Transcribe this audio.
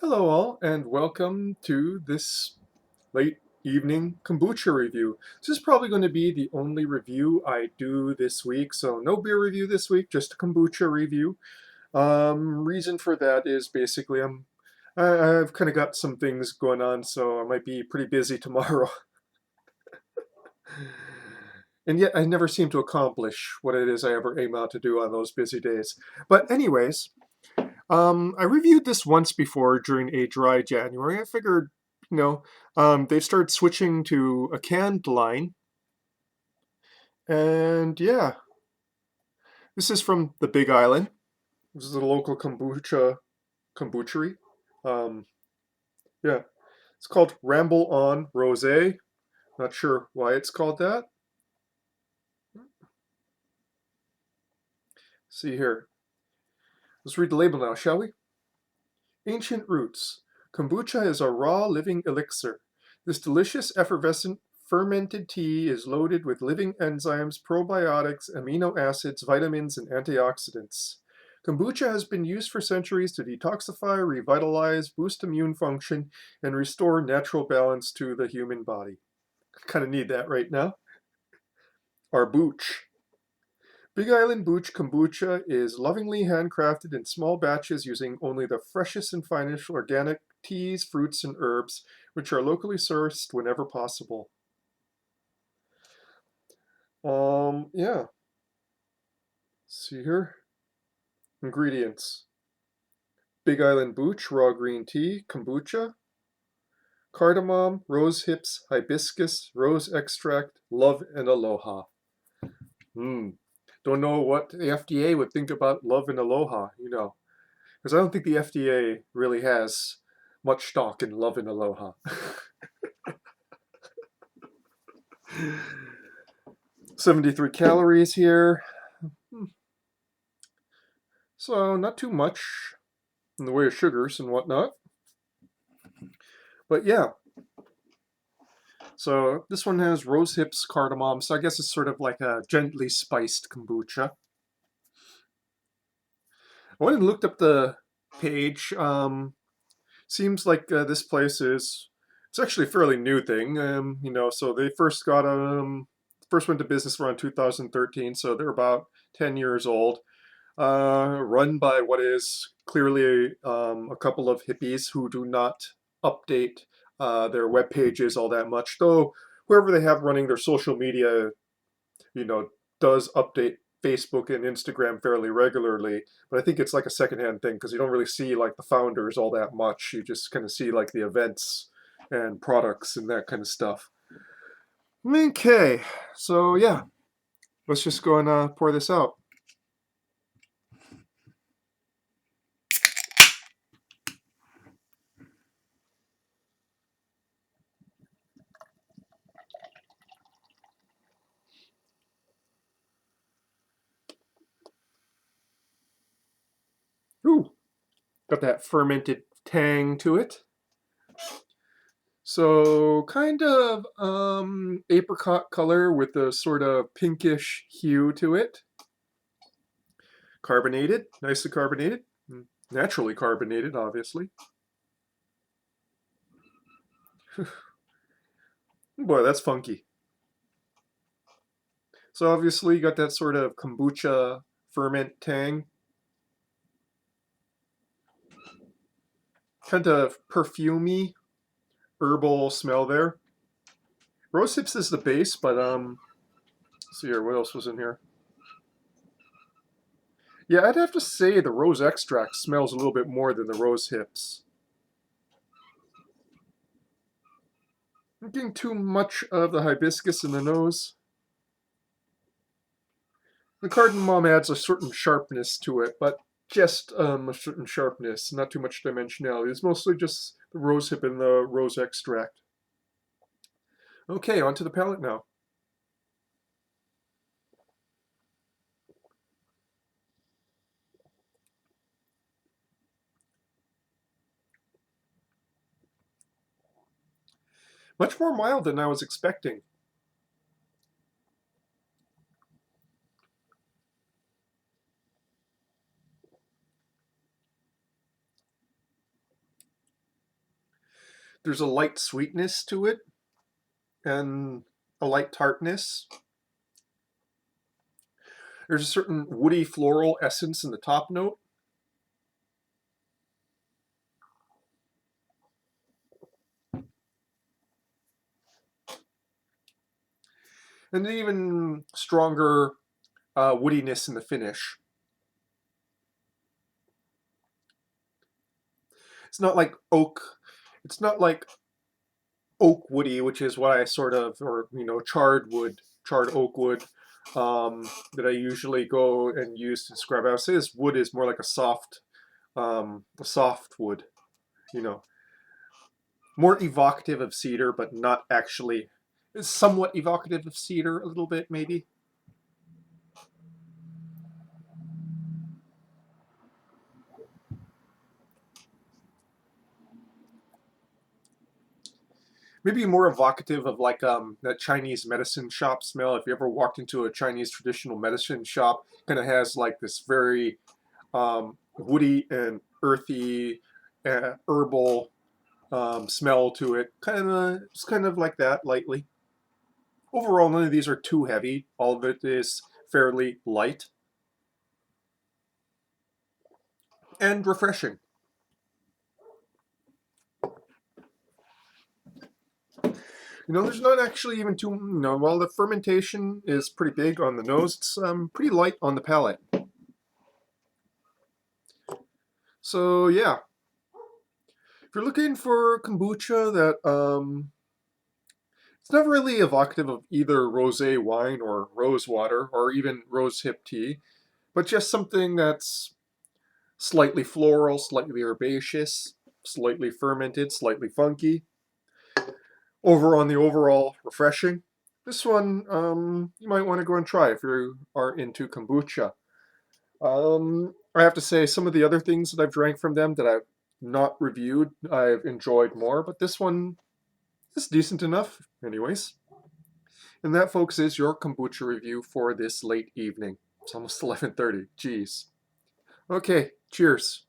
Hello, all, and welcome to this late evening kombucha review. This is probably going to be the only review I do this week, so no beer review this week, just a kombucha review. Reason for that is basically I've kind of got some things going on, so I might be pretty busy tomorrow. And yet I never seem to accomplish what it is I ever aim out to do on those busy days. But anyways, I reviewed this once before during a dry January. I figured, they've started switching to a canned line. And yeah, this is from the Big Island. This is a local kombuchery. Um, yeah, it's called Ramble on Rosé. Not sure why it's called that. See here. Let's read the label now, shall we? Ancient roots. Kombucha is a raw living elixir. This delicious effervescent fermented tea is loaded with living enzymes, probiotics, amino acids, vitamins, and antioxidants. Kombucha has been used for centuries to detoxify, revitalize, boost immune function, and restore natural balance to the human body. Kind of need that right now. Our Booch. Big Island Booch kombucha is lovingly handcrafted in small batches using only the freshest and finest organic teas, fruits, and herbs, which are locally sourced whenever possible. Yeah. See here. Ingredients. Big Island Booch raw green tea, kombucha, cardamom, rose hips, hibiscus, rose extract, love, and aloha. Don't know what the FDA would think about love and aloha, because I don't think the FDA really has much stock in love and aloha. 73 calories here. So not too much in the way of sugars and whatnot. But yeah. So this one has rose hips, cardamom, so I guess it's sort of like a gently spiced kombucha. I went and looked up the page. Seems like this place it's actually a fairly new thing. So they first went to business around 2013, so they're about 10 years old. Run by what is clearly a couple of hippies who do not update their web pages all that much, though whoever they have running their social media, you know, does update Facebook and Instagram fairly regularly. But I think it's like a secondhand thing because you don't really see like the founders all that much. You just kind of see like the events and products and that kind of stuff. Okay, so yeah, let's just go and pour this out. Ooh, got that fermented tang to it. So kind of apricot color with a sort of pinkish hue to it. Carbonated, nicely carbonated, naturally carbonated, obviously. Boy, that's funky. So obviously you got that sort of kombucha ferment tang. Kind of perfumey, herbal smell there. Rose hips is the base, but let's see here, what else was in here? Yeah, I'd have to say the rose extract smells a little bit more than the rose hips. I'm getting too much of the hibiscus in the nose. The cardamom adds a certain sharpness to it, but just a certain sharpness, not too much dimensionality. It's mostly just the rose hip and the rose extract. Okay, onto the palate now. Much more mild than I was expecting. There's a light sweetness to it and a light tartness. There's a certain woody floral essence in the top note. And an even stronger woodiness in the finish. It's not like oak. It's not like oak woody, which is what I sort of, or charred wood, charred oak wood, that I usually go and use to describe. I would say this wood is more like a soft wood, you know, more evocative of cedar, but not actually. It's somewhat evocative of cedar, a little bit maybe. Maybe more evocative of like that Chinese medicine shop smell. If you ever walked into a Chinese traditional medicine shop, kind of has like this very woody and earthy, herbal smell to it. It's kind of like that lightly. Overall, none of these are too heavy. All of it is fairly light and refreshing. There's not actually even too, while the fermentation is pretty big on the nose, it's pretty light on the palate. So yeah, if you're looking for kombucha that it's not really evocative of either rosé wine or rose water or even rose hip tea, but just something that's slightly floral, slightly herbaceous, slightly fermented, slightly funky. Over on the overall refreshing. This one you might want to go and try if you are into kombucha. I have to say some of the other things that I've drank from them that I've not reviewed, I've enjoyed more, but this one is decent enough, anyways. And that, folks, is your kombucha review for this late evening. It's almost 11:30. Jeez. Okay, cheers.